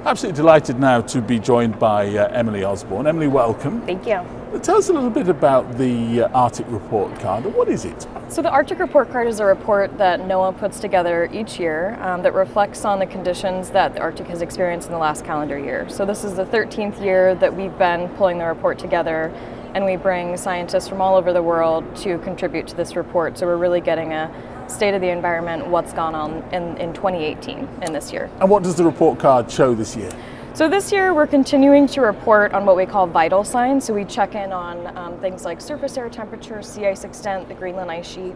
Absolutely delighted now to be joined by Emily Osborne. Emily, welcome. Thank you. Tell us a little bit about the Arctic Report Card. What is it? So the Arctic Report Card is a report that NOAA puts together each year that reflects on the conditions that the Arctic has experienced in the last calendar year. So this is the 13th year that we've been pulling the report together, and we bring scientists from all over the world to contribute to this report. So we're really getting a state of the environment, what's gone on in 2018 in this year. And what does the report card show this year? So this year we're continuing to report on what we call vital signs. So we check in on things like surface air temperature, sea ice extent, the Greenland ice sheet.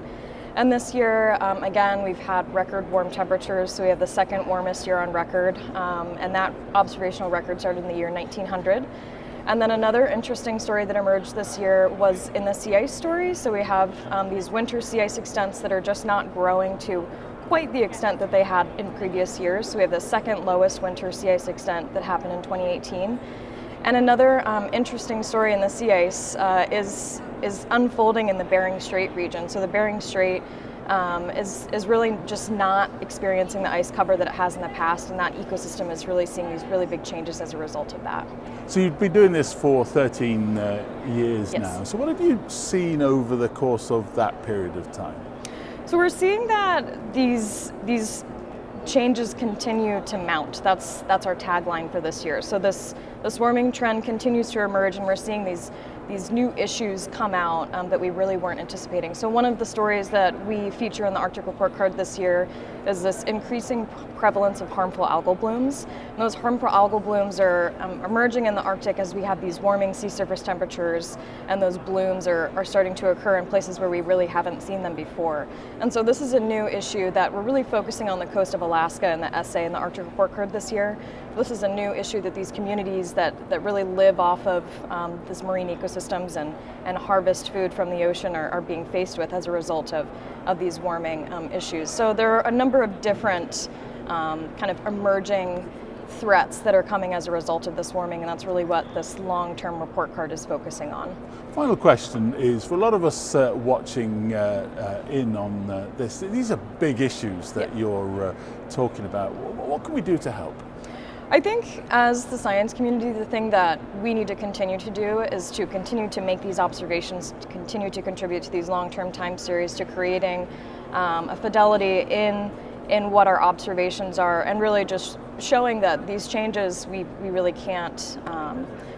And this year, again, we've had record warm temperatures. So we have the second warmest year on record. And that observational record started in the year 1900. And then another interesting story that emerged this year was in the sea ice story. So we have these winter sea ice extents that are just not growing to quite the extent that they had in previous years. So we have the second lowest winter sea ice extent that happened in 2018. And another interesting story in the sea ice is unfolding in the Bering Strait region. So the Bering Strait is really just not experiencing the ice cover that it has in the past, and that ecosystem is really seeing these really big changes as a result of that. So you've been doing this for 13 years Yes. now. So what have you seen over the course of that period of time? So we're seeing that these changes continue to mount. That's our tagline for this year. So this warming trend continues to emerge, and we're seeing these new issues come out that we really weren't anticipating. So one of the stories that we feature in the Arctic Report Card this year is this increasing prevalence of harmful algal blooms. And those harmful algal blooms are emerging in the Arctic as we have these warming sea surface temperatures, and those blooms are starting to occur in places where we really haven't seen them before. And so this is a new issue that we're really focusing on the coast of Alaska in the essay in the Arctic Report Card this year. This is a new issue that these communities that really live off of this marine ecosystems and harvest food from the ocean are being faced with as a result of these warming issues. So there are a number of different kind of emerging threats that are coming as a result of this warming, and that's really what this long-term report card is focusing on. Final question is, for a lot of us watching in on this, these are big issues that you're talking about. What can we do to help? I think as the science community, the thing that we need to continue to do is to continue to make these observations, to continue to contribute to these long-term time series, to creating a fidelity in what our observations are, and really just showing that these changes, we really can't,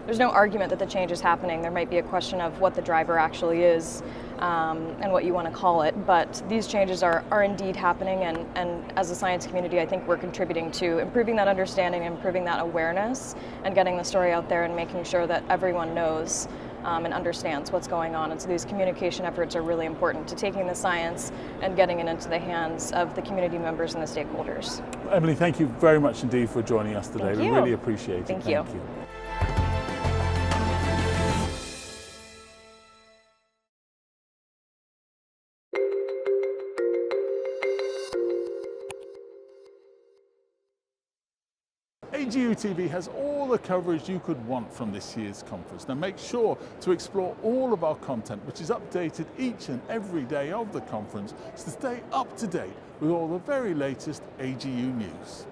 there's no argument that the change is happening. There might be a question of what the driver actually is and what you want to call it, but these changes are indeed happening, and as a science community, I think we're contributing to improving that understanding, improving that awareness, and getting the story out there and making sure that everyone knows and understands what's going on. And so these communication efforts are really important to taking the science and getting it into the hands of the community members and the stakeholders. Emily, thank you very much indeed for joining us today. Thank We you. really appreciate it. Thank you. AGU TV has all the coverage you could want from this year's conference. Now make sure to explore all of our content, which is updated each and every day of the conference, to stay up to date with all the very latest AGU news.